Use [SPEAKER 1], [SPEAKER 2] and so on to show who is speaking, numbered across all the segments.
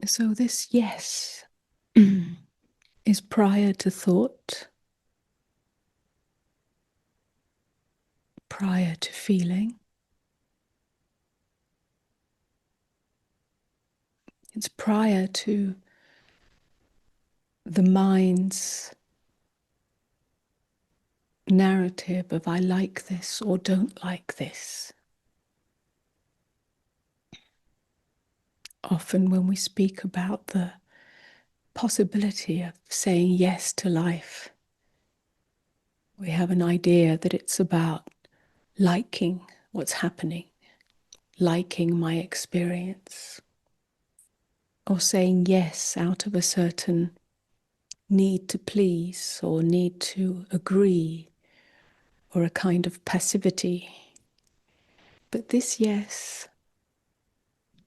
[SPEAKER 1] So this yes is prior to thought, prior to feeling. It's prior to the mind's narrative of I like this or don't like this. Often when we speak about the possibility of saying yes to life, we have an idea that it's about liking what's happening, liking my experience, or saying yes out of a certain need to please or need to agree or a kind of passivity. But this yes,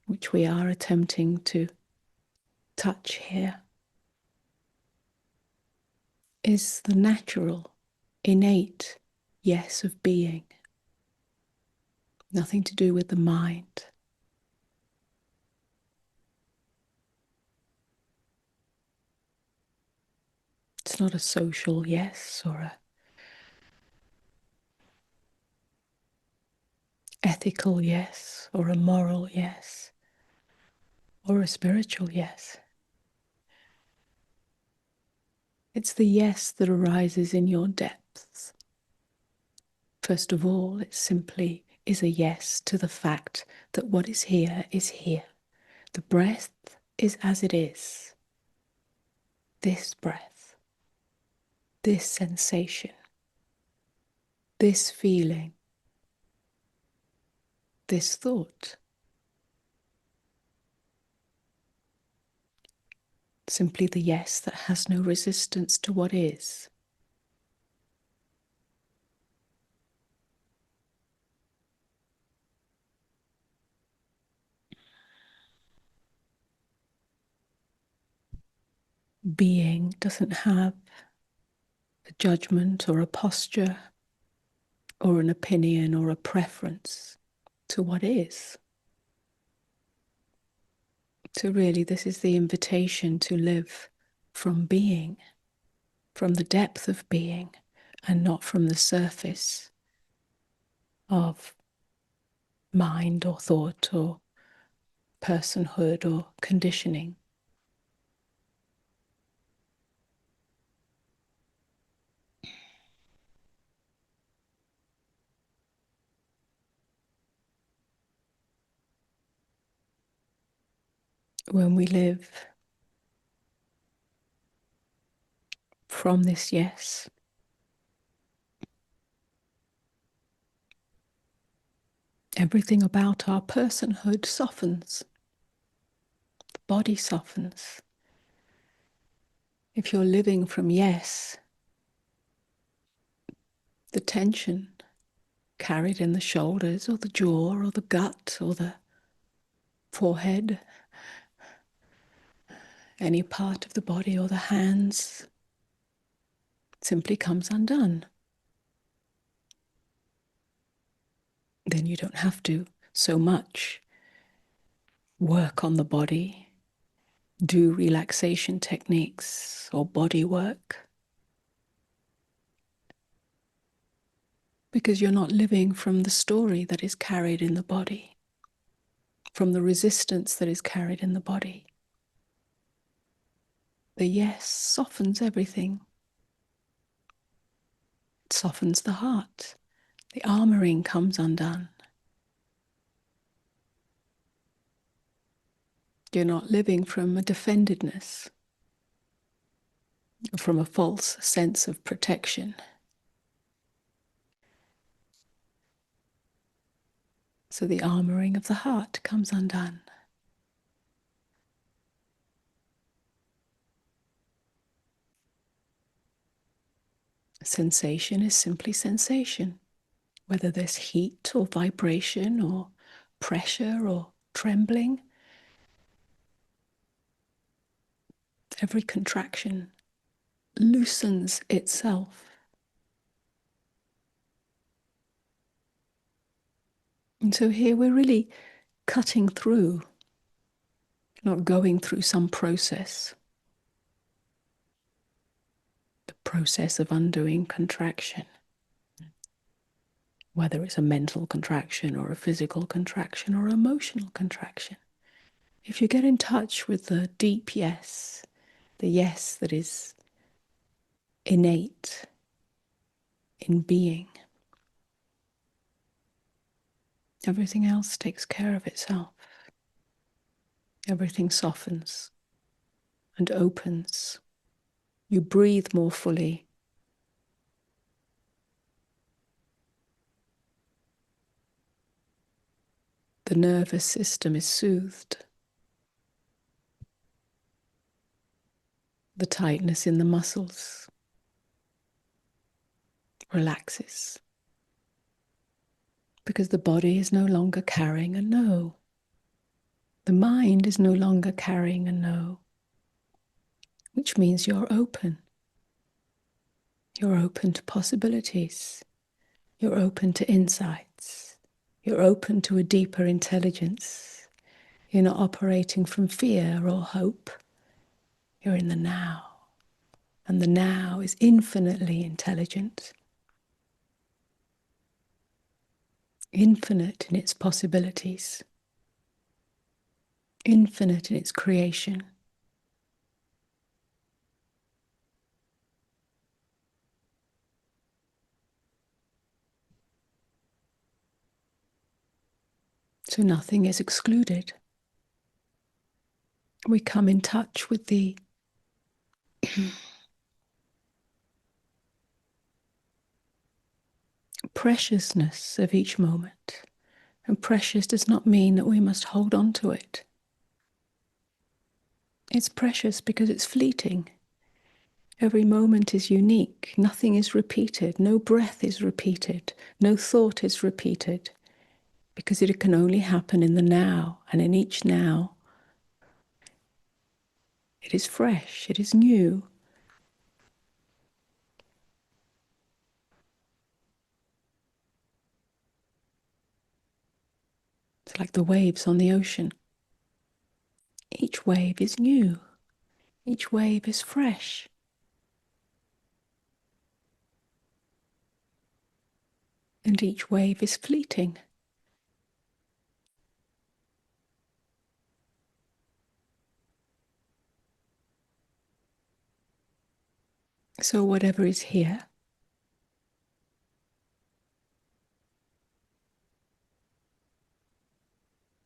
[SPEAKER 1] which we are attempting to touch here, is the natural, innate yes of being. Nothing to do with the mind. It's not a social yes or a ethical yes or a moral yes or a spiritual yes. It's the yes that arises in your depths. First of all, it simply is a yes to the fact that what is here is here. The breath is as it is. This breath, this sensation, this feeling, this thought. Simply the yes that has no resistance to what is. Being doesn't have a judgment or a posture or an opinion or a preference to what is. So really, this is the invitation to live from being, from the depth of being, and not from the surface of mind or thought or personhood or conditioning. When we live from this yes, everything about our personhood softens. The body softens. If you're living from yes, the tension carried in the shoulders or the jaw or the gut or the forehead, any part of the body or the hands, simply comes undone. Then you don't have to so much work on the body, do relaxation techniques or body work, because you're not living from the story that is carried in the body, from the resistance that is carried in the body. The yes softens everything. It softens the heart. The armoring comes undone. You're not living from a defendedness, from a false sense of protection. So the armoring of the heart comes undone. Sensation is simply sensation, whether there's heat or vibration or pressure or trembling. Every contraction loosens itself. And so here we're really cutting through not going through some process, the process of undoing contraction, whether it's a mental contraction or a physical contraction or emotional contraction. If you get in touch with the deep yes, the yes that is innate in being, everything else takes care of itself. Everything softens and opens. You breathe more fully. The nervous system is soothed. The tightness in the muscles relaxes because the body is no longer carrying a no. The mind is no longer carrying a no, which means you're open. You're open to possibilities. You're open to insights. You're open to a deeper intelligence. You're not operating from fear or hope. You're in the now. And the now is infinitely intelligent, infinite in its possibilities, infinite in its creation. So nothing is excluded. We come in touch with the preciousness of each moment. And precious does not mean that we must hold on to it. It's precious because it's fleeting. Every moment is unique. Nothing is repeated. No breath is repeated. No thought is repeated. Because it can only happen in the now. And in each now, it is fresh. It is new. It's like the waves on the ocean. Each wave is new. Each wave is fresh. And each wave is fleeting. So whatever is here,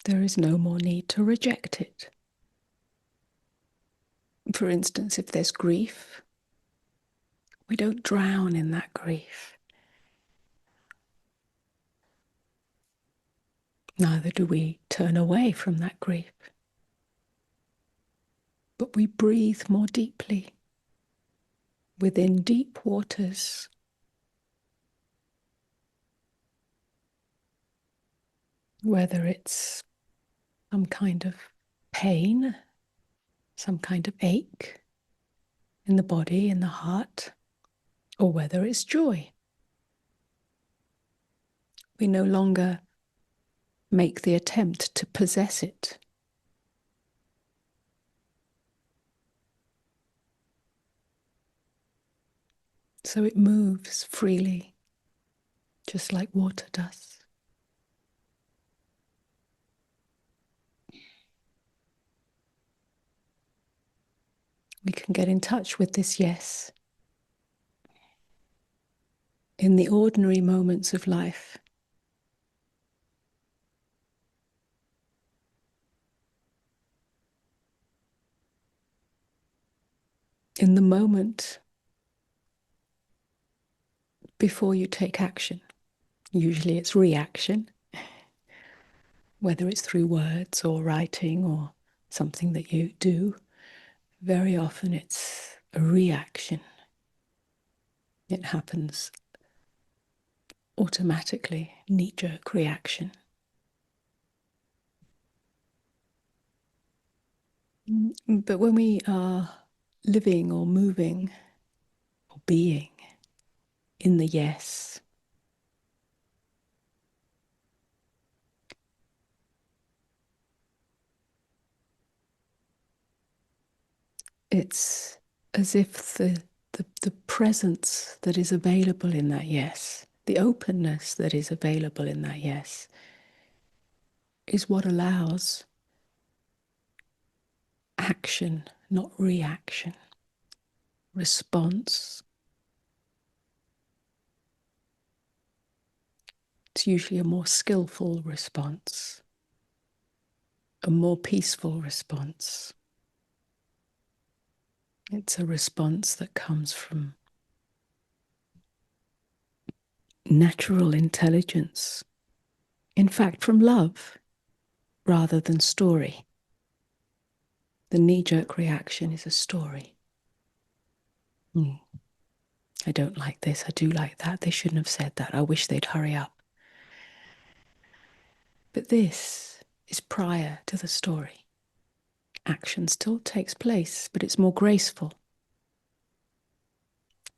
[SPEAKER 1] there is no more need to reject it. For instance, if there's grief, we don't drown in that grief. Neither do we turn away from that grief. But we breathe more deeply within deep waters. Whether it's some kind of pain, some kind of ache in the body, in the heart, or whether it's joy. We no longer make the attempt to possess it. So it moves freely, just like water does. We can get in touch with this yes in the ordinary moments of life. In the moment before you take action. Usually it's reaction, whether it's through words or writing or something that you do. Very often it's a reaction. It happens automatically, knee-jerk reaction. But when we are living or moving or being in the yes, It's as if the presence that is available in that yes, the openness that is available in that yes, is what allows action, not reaction, response. It's usually a more skillful response, a more peaceful response. It's a response that comes from natural intelligence, in fact, from love rather than story. The knee-jerk reaction is a story. I don't like this, I do like that, they shouldn't have said that, I wish they'd hurry up. But this is prior to the story. Action still takes place, but it's more graceful.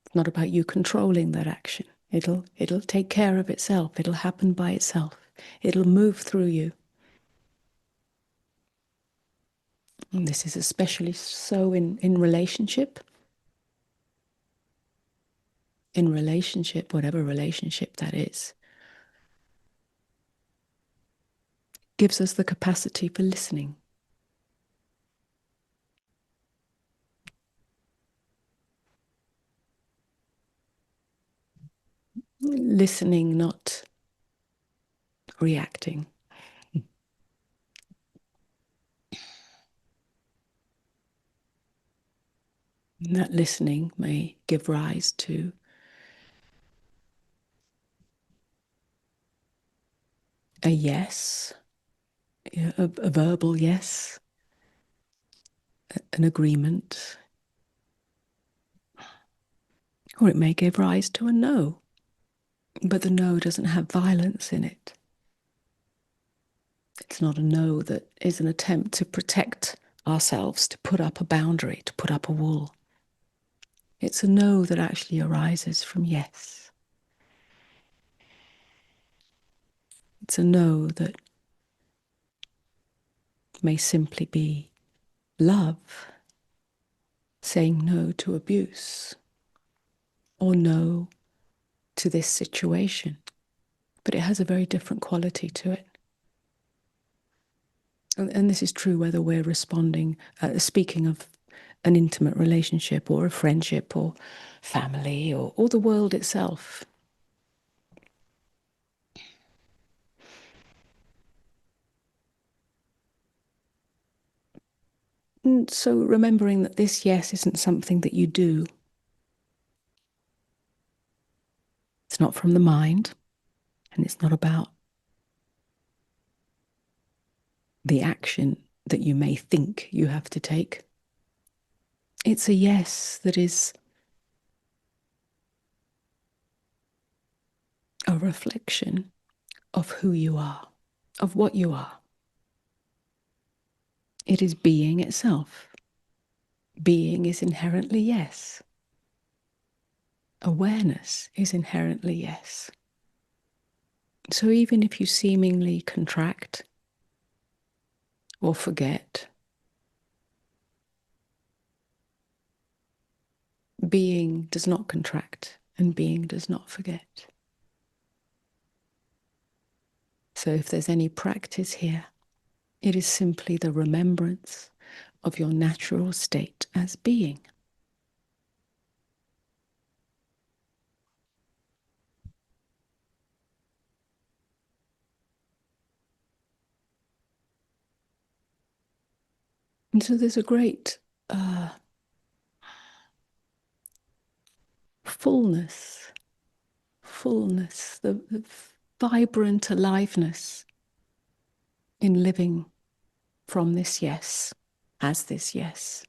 [SPEAKER 1] It's not about you controlling that action. It'll take care of itself. It'll happen by itself. It'll move through you. And this is especially so in relationship. In relationship, whatever relationship that is, gives us the capacity for listening. Listening, not reacting. And that listening may give rise to a yes, a verbal yes, an agreement, or it may give rise to a no, but the no doesn't have violence in it. It's not a no that is an attempt to protect ourselves, to put up a boundary, to put up a wall. It's a no that actually arises from yes. It's a no that may simply be love, saying no to abuse, or no to this situation. But it has a very different quality to it. And this is true whether we're responding, speaking of an intimate relationship or a friendship or family or the world itself. And so remembering that this yes isn't something that you do. It's not from the mind, and it's not about the action that you may think you have to take. It's a yes that is a reflection of who you are, of what you are. It is being itself. Being is inherently yes. Awareness is inherently yes. So even if you seemingly contract or forget, being does not contract and being does not forget. So if there's any practice here, it is simply the remembrance of your natural state as being. And so there's a great fullness, the vibrant aliveness in living from this yes, as this yes.